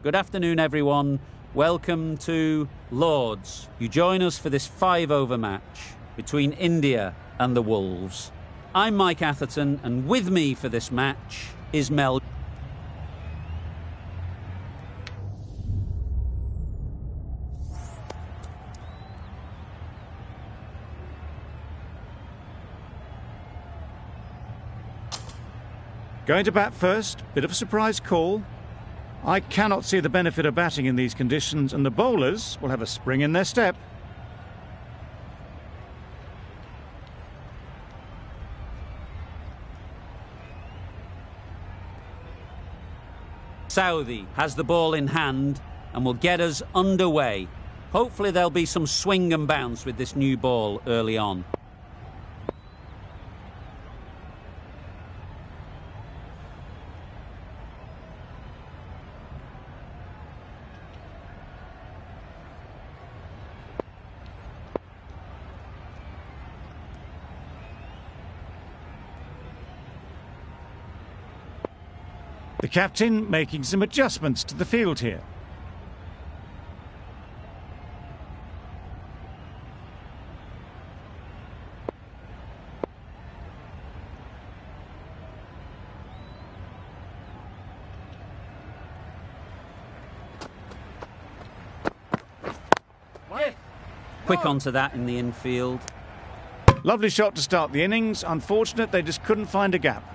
Good afternoon, everyone. Welcome to Lords. You join us for this 5-over match between India and the Wolves. I'm Mike Atherton, and with me for this match is Mel. Going to bat first, bit of a surprise call. I cannot see the benefit of batting in these conditions, and the bowlers will have a spring in their step. Southey has the ball in hand and will get us underway. Hopefully there'll be some swing and bounce with this new ball early on. The captain making some adjustments to the field here. Quick onto that in the infield. Lovely shot to start the innings. Unfortunate they just couldn't find a gap.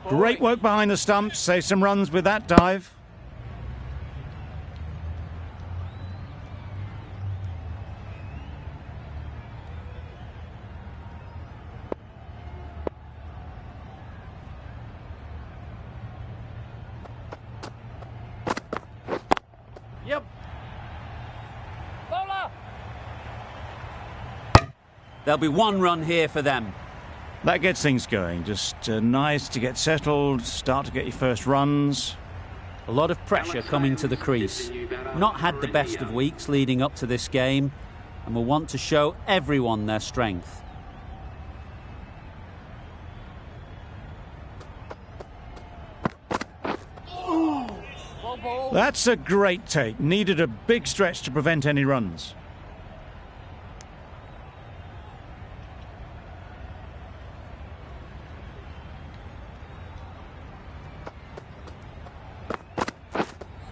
Great work behind the stumps, save some runs with that dive. Yep. Bowler! There'll be one run here for them. That gets things going. Just nice to get settled, start to get your first runs. A lot of pressure coming to the crease. Not had the best of weeks leading up to this game, and will want to show everyone their strength. That's a great take. Needed a big stretch to prevent any runs.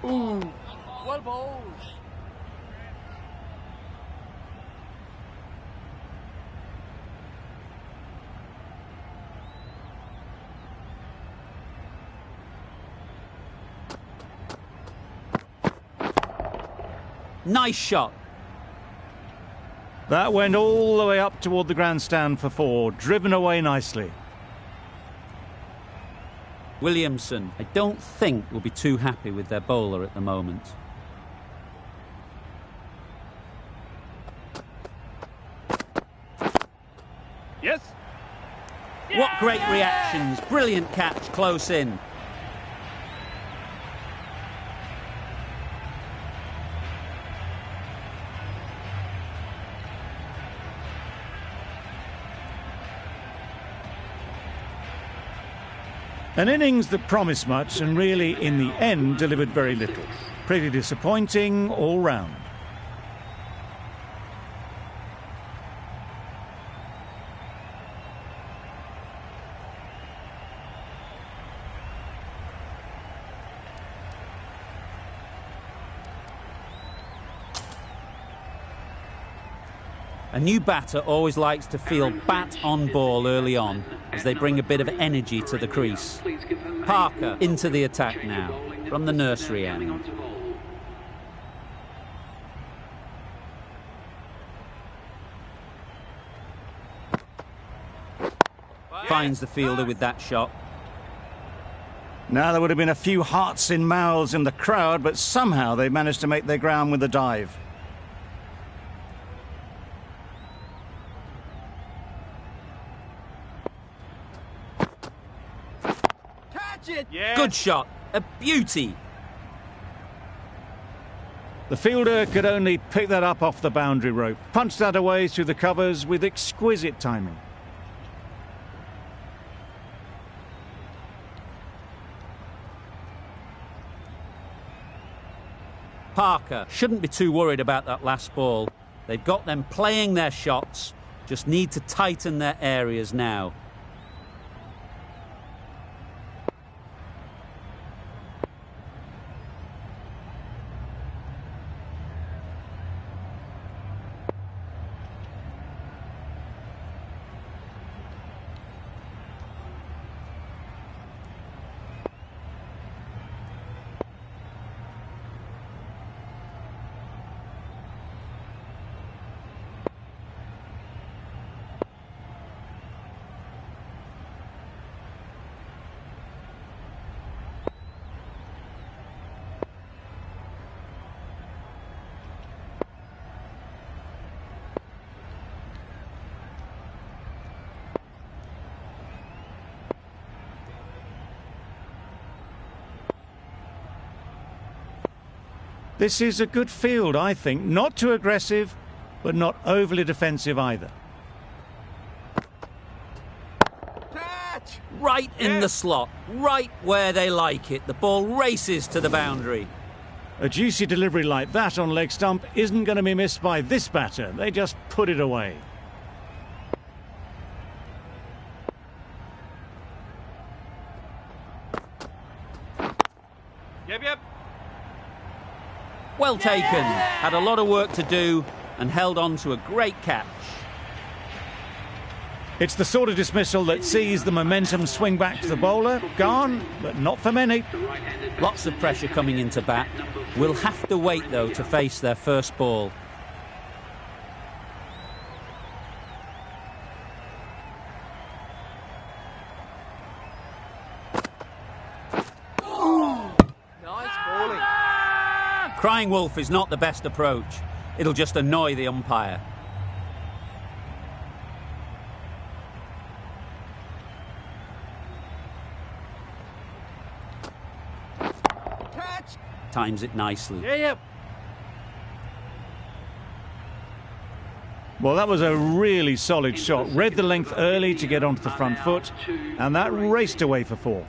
Well bowled. Nice shot. That went all the way up toward the grandstand for 4, driven away nicely. Williamson, I don't think will be too happy with their bowler at the moment. Yes. What great reactions. Brilliant catch close in. An innings that promised much and really, in the end, delivered very little. Pretty disappointing all round. A new batter always likes to feel bat on ball early on as they bring a bit of energy to the crease. Parker into the attack now from the nursery end. Finds the fielder with that shot. Now there would have been a few hearts in mouths in the crowd, but somehow they managed to make their ground with a dive. Good shot. A beauty. The fielder could only pick that up off the boundary rope, punch that away through the covers with exquisite timing. Parker shouldn't be too worried about that last ball. They've got them playing their shots, just need to tighten their areas now. This is a good field, I think. Not too aggressive, but not overly defensive either. Catch! Right in the slot, right where they like it. The ball races to the boundary. A juicy delivery like that on leg stump isn't going to be missed by this batter. They just put it away. Yep. Well taken. Had a lot of work to do and held on to a great catch. It's the sort of dismissal that sees the momentum swing back to the bowler. Gone, but not for many. Lots of pressure coming into bat. We'll have to wait, though, to face their first ball. Crying wolf is not the best approach. It'll just annoy the umpire. Catch! Times it nicely. Yep. Well, that was a really solid shot. Read the length early to get onto the front foot, and that raced away for 4.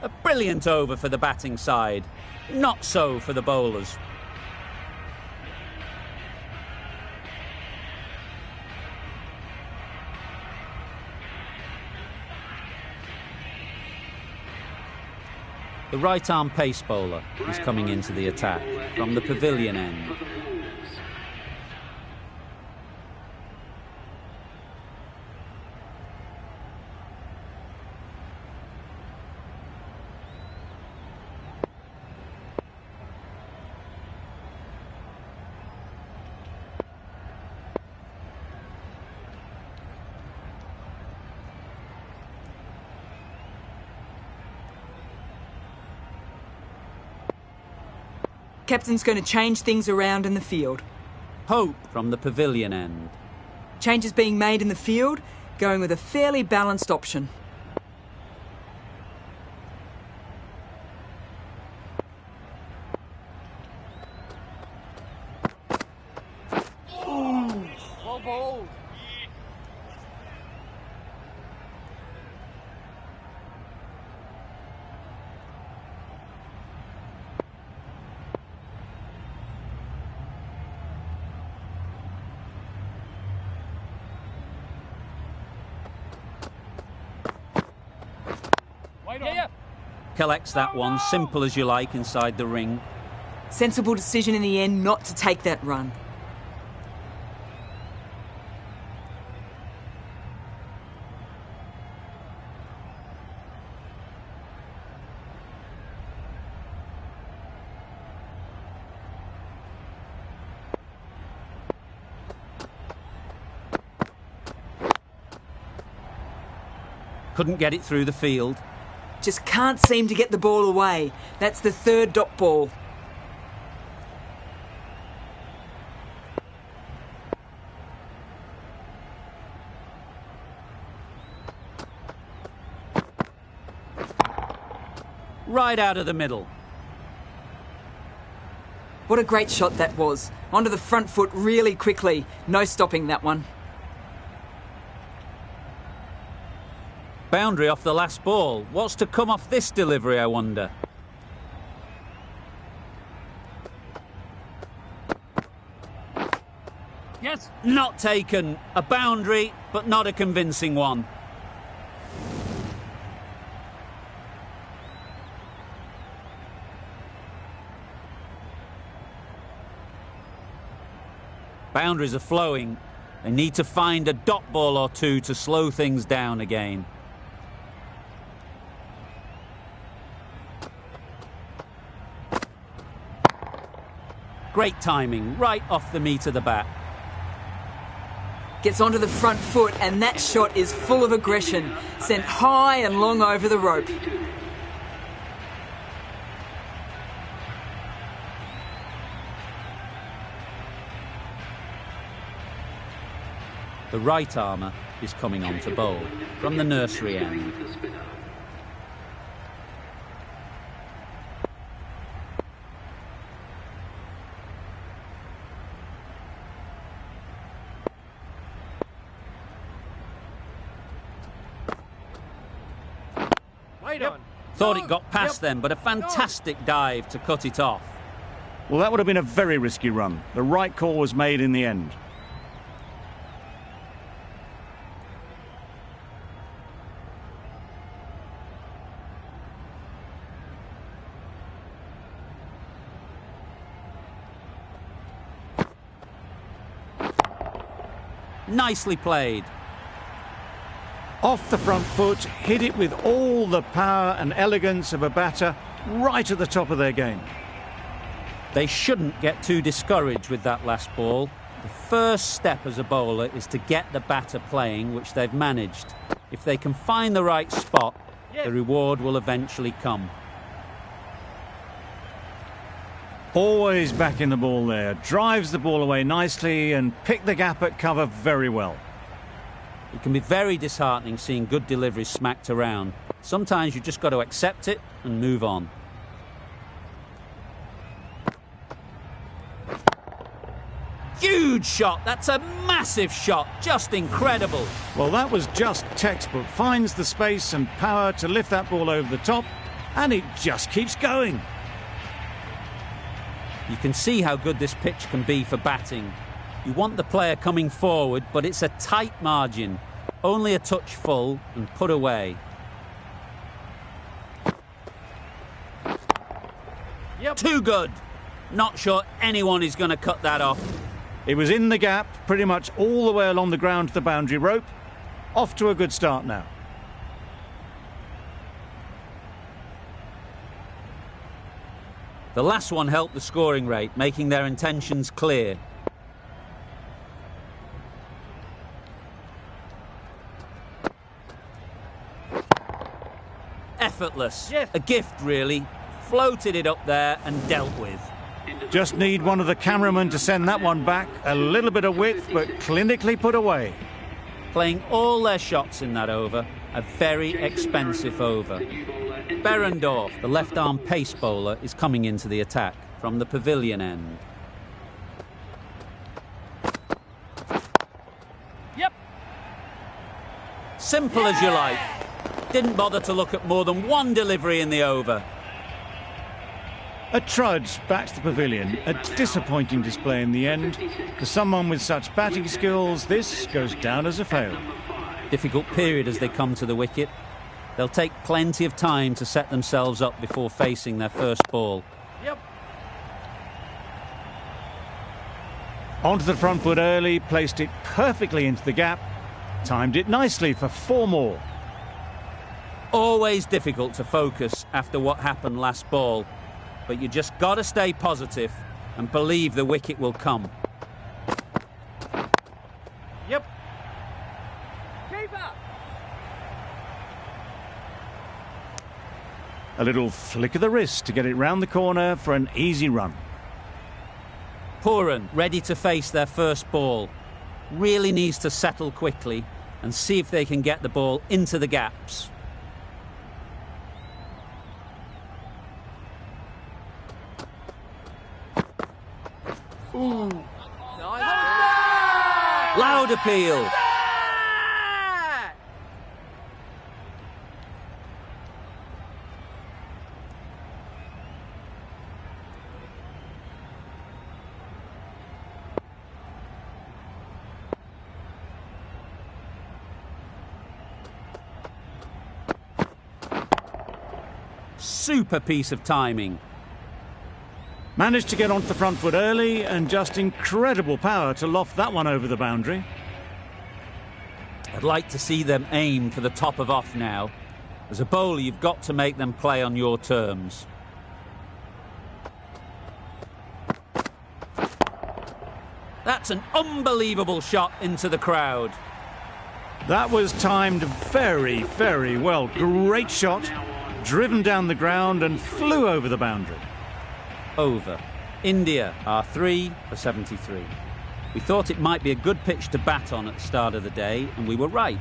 A brilliant over for the batting side. Not so for the bowlers. The right-arm pace bowler is coming into the attack from the pavilion end. Captain's going to change things around in the field. Hope from the pavilion end. Changes being made in the field, going with a fairly balanced option. Well bowled. Collects that one, simple as you like, inside the ring. Sensible decision in the end not to take that run. Couldn't get it through the field. Just can't seem to get the ball away. That's the third dot ball. Right out of the middle. What a great shot that was. Onto the front foot really quickly. No stopping that one. Boundary off the last ball. What's to come off this delivery, I wonder? Yes. Not taken. A boundary, but not a convincing one. Boundaries are flowing. They need to find a dot ball or two to slow things down again. Great timing, right off the meat of the bat. Gets onto the front foot, and that shot is full of aggression. Sent high and long over the rope. The right armour is coming on to bowl from the nursery end. Thought it got past them, but a fantastic dive to cut it off. Well, that would have been a very risky run. The right call was made in the end. Nicely played. Off the front foot, hit it with all the power and elegance of a batter right at the top of their game. They shouldn't get too discouraged with that last ball. The first step as a bowler is to get the batter playing, which they've managed. If they can find the right spot, the reward will eventually come. Always backing the ball there, drives the ball away nicely and picked the gap at cover very well. It can be very disheartening seeing good deliveries smacked around. Sometimes you've just got to accept it and move on. Huge shot! That's a massive shot! Just incredible! Well, that was just textbook. Finds the space and power to lift that ball over the top, and it just keeps going. You can see how good this pitch can be for batting. You want the player coming forward, but it's a tight margin. Only a touch full and put away. Too good! Not sure anyone is going to cut that off. It was in the gap, pretty much all the way along the ground to the boundary rope. Off to a good start now. The last one helped the scoring rate, making their intentions clear. Effortless. A gift, really. Floated it up there and dealt with. Just need one of the cameramen to send that one back. A little bit of width, but clinically put away. Playing all their shots in that over. A very expensive over. Berendorf, the left-arm pace bowler, is coming into the attack from the pavilion end. Simple as you like. Didn't bother to look at more than one delivery in the over. A trudge back to the pavilion. A disappointing display in the end. For someone with such batting skills, this goes down as a fail. Difficult period as they come to the wicket. They'll take plenty of time to set themselves up before facing their first ball. Onto the front foot early, placed it perfectly into the gap. Timed it nicely for 4 more. Always difficult to focus after what happened last ball, but you just got to stay positive and believe the wicket will come. Keeper! A little flick of the wrist to get it round the corner for an easy run. Pooran ready to face their first ball. Really needs to settle quickly and see if they can get the ball into the gaps. Nice. Loud appeal. Super piece of timing. Managed to get onto the front foot early and just incredible power to loft that one over the boundary. I'd like to see them aim for the top of off now. As a bowler, you've got to make them play on your terms. That's an unbelievable shot into the crowd. That was timed very, very well. Great shot, driven down the ground and flew over the boundary. Over. India are 3 for 73. We thought it might be a good pitch to bat on at the start of the day, and we were right.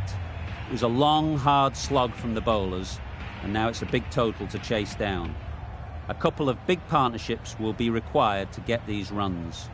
It was a long, hard slog from the bowlers, and now it's a big total to chase down. A couple of big partnerships will be required to get these runs.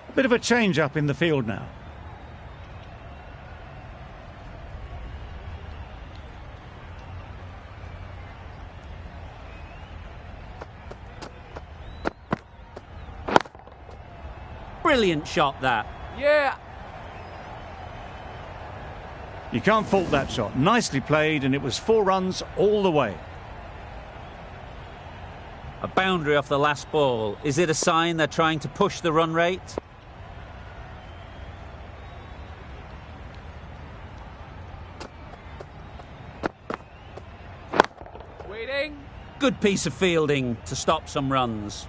A bit of a change-up in the field now. Brilliant shot, that. Yeah. You can't fault that shot. Nicely played, and it was 4 runs all the way. A boundary off the last ball. Is it a sign they're trying to push the run rate? Waiting. Good piece of fielding to stop some runs.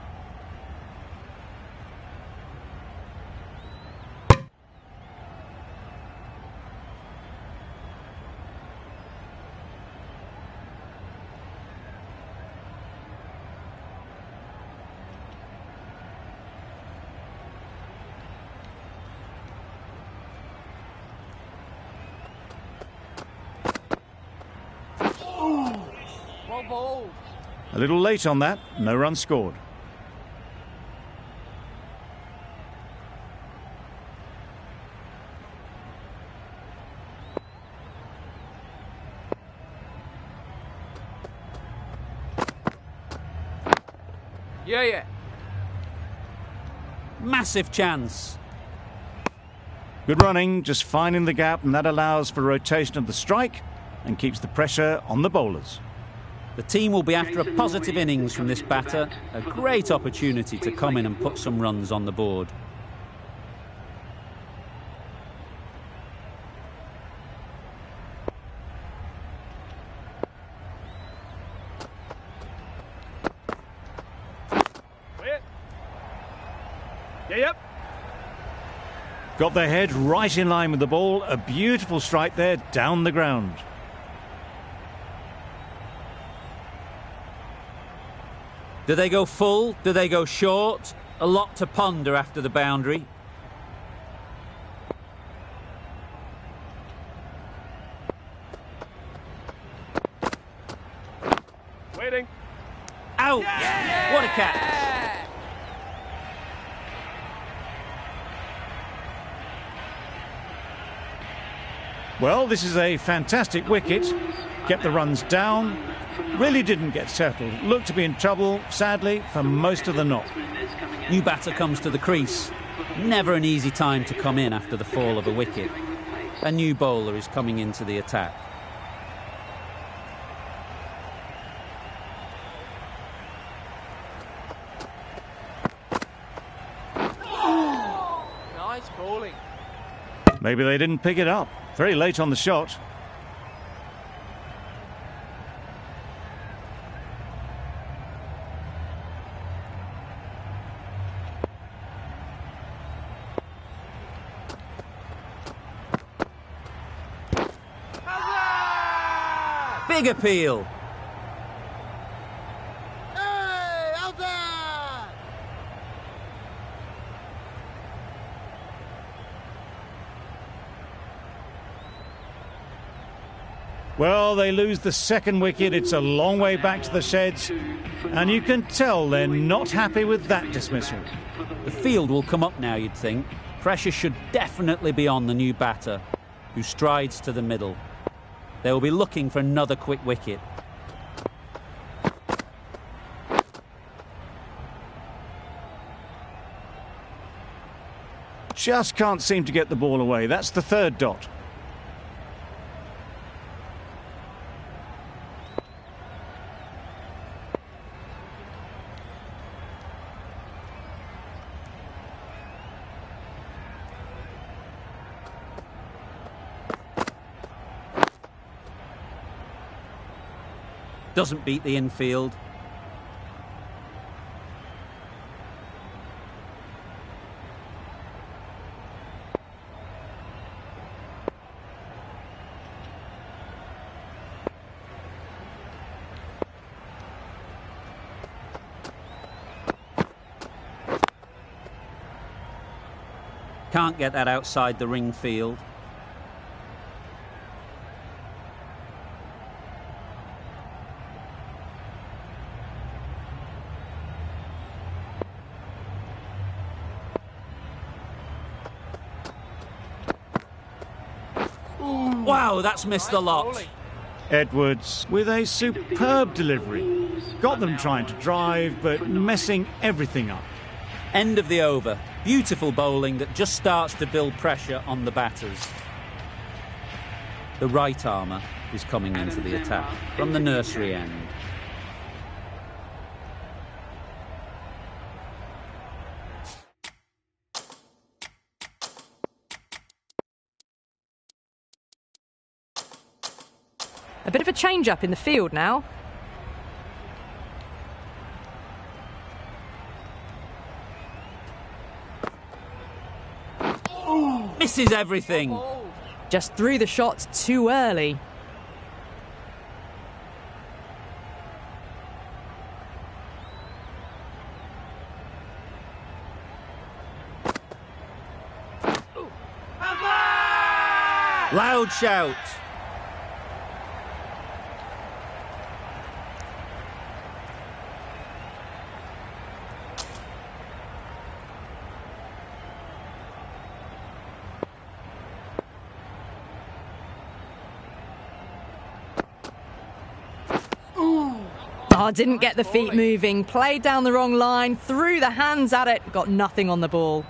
Well bowled. A little late on that, no run scored. Yeah. Massive chance. Good running, just finding the gap, and that allows for rotation of the strike and keeps the pressure on the bowlers. The team will be after a positive innings from this batter. A great opportunity to come in and put some runs on the board. Yep. Got their head right in line with the ball. A beautiful strike there, down the ground. Do they go full? Do they go short? A lot to ponder after the boundary. Waiting. Out! Yeah! What a catch! Well, this is a fantastic wicket. Kept the runs down. Really didn't get settled. Looked to be in trouble, sadly, for most of the knock. New batter comes to the crease. Never an easy time to come in after the fall of a wicket. A new bowler is coming into the attack. Nice bowling. Maybe they didn't pick it up. Very late on the shot. Big appeal. Hey, out there! Well, they lose the second wicket. It's a long way back to the sheds, and you can tell they're not happy with that dismissal. The field will come up now, you'd think. Pressure should definitely be on the new batter, who strides to the middle. They will be looking for another quick wicket. Just can't seem to get the ball away. That's the third dot. Doesn't beat the infield. Can't get that outside the ring field. Wow, that's missed the lot. Edwards with a superb delivery. Got them trying to drive, but messing everything up. End of the over. Beautiful bowling that just starts to build pressure on the batters. The right armour is coming into the attack from the nursery end. A bit of a change-up in the field now. Misses everything. Just threw the shots too early. Loud shout. Oh, didn't get the feet moving, played down the wrong line, threw the hands at it, got nothing on the ball.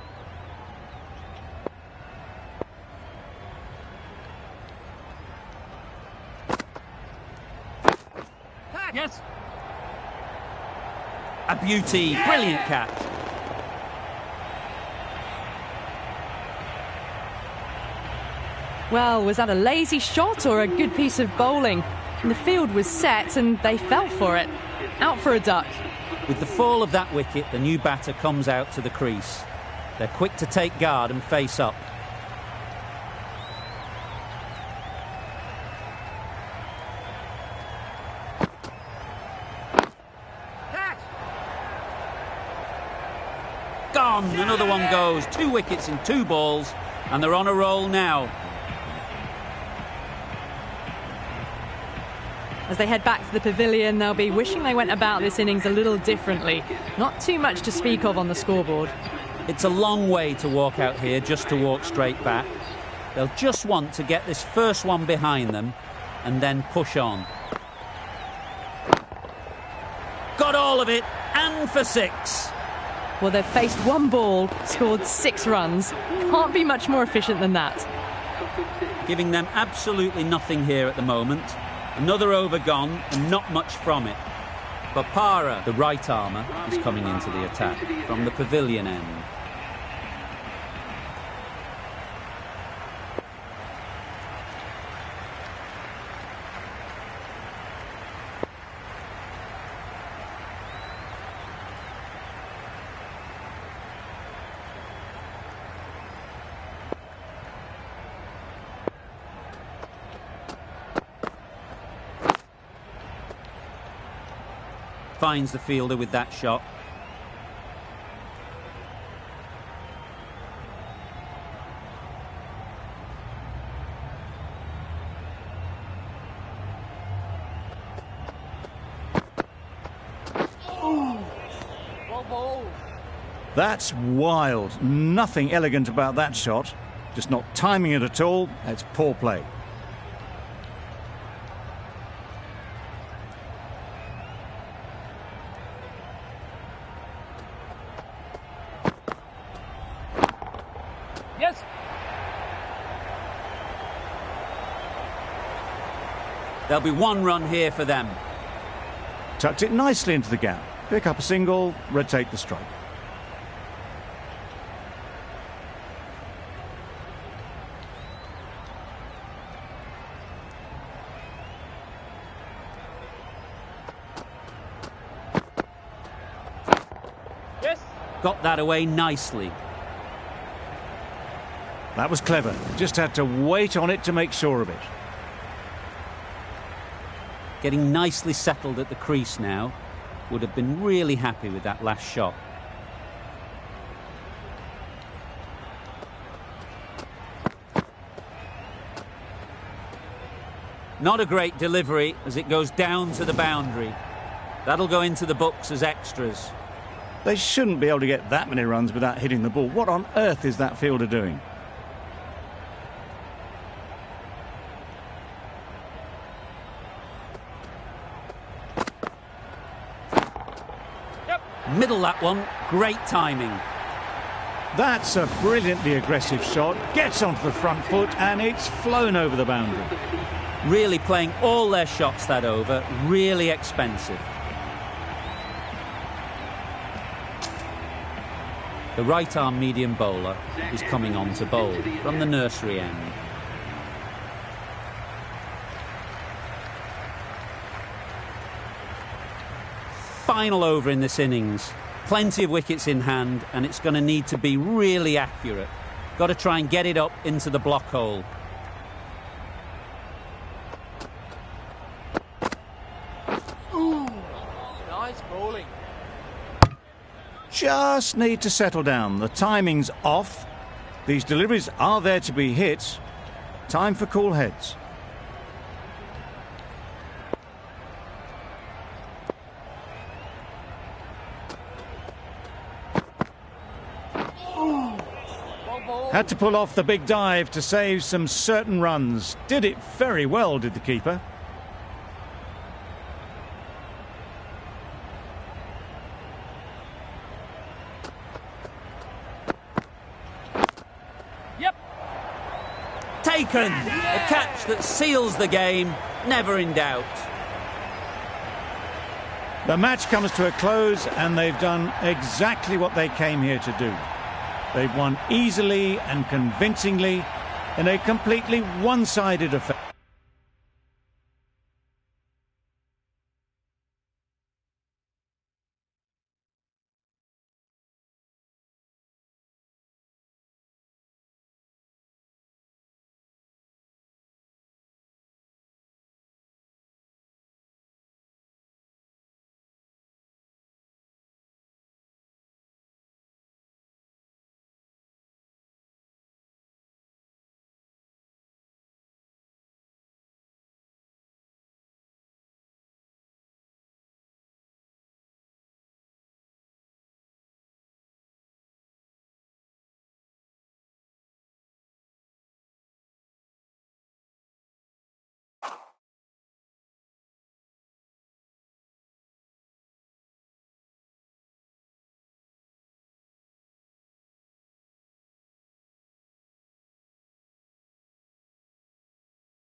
Yes. A beauty, brilliant catch. Well, was that a lazy shot or a good piece of bowling? The field was set and they fell for it. Out for a duck. With the fall of that wicket, the new batter comes out to the crease. They're quick to take guard and face up. Gone! Another one goes. 2 wickets in 2 balls, and they're on a roll now. As they head back to the pavilion, they'll be wishing they went about this innings a little differently. Not too much to speak of on the scoreboard. It's a long way to walk out here just to walk straight back. They'll just want to get this first one behind them and then push on. Got all of it, and for 6. Well, they've faced 1 ball, scored 6 runs. Can't be much more efficient than that. Giving them absolutely nothing here at the moment. Another over gone and not much from it. But Para, the right armour, is coming into the attack from the pavilion end. finds the fielder with that shot. That's wild. Nothing elegant about that shot. Just not timing it at all. It's poor play. Yes. There'll be one run here for them. Tucked it nicely into the gap. Pick up a single, rotate the strike. Yes. Got that away nicely. That was clever. Just had to wait on it to make sure of it. Getting nicely settled at the crease now. Would have been really happy with that last shot. Not a great delivery as it goes down to the boundary. That'll go into the books as extras. They shouldn't be able to get that many runs without hitting the ball. What on earth is that fielder doing? Middle that one, great timing. That's a brilliantly aggressive shot. Gets onto the front foot and it's flown over the boundary. Really playing all their shots that over, really expensive. The right arm medium bowler is coming on to bowl from the nursery end. Final over in this innings. Plenty of wickets in hand, and it's going to need to be really accurate. Got to try and get it up into the block hole. Ooh, nice bowling. Just need to settle down. The timing's off. These deliveries are there to be hit. Time for cool heads. Had to pull off the big dive to save some certain runs. Did it very well, did the keeper. Yep. Taken! A catch that seals the game, never in doubt. The match comes to a close and they've done exactly what they came here to do. They've won easily and convincingly in a completely one-sided affair.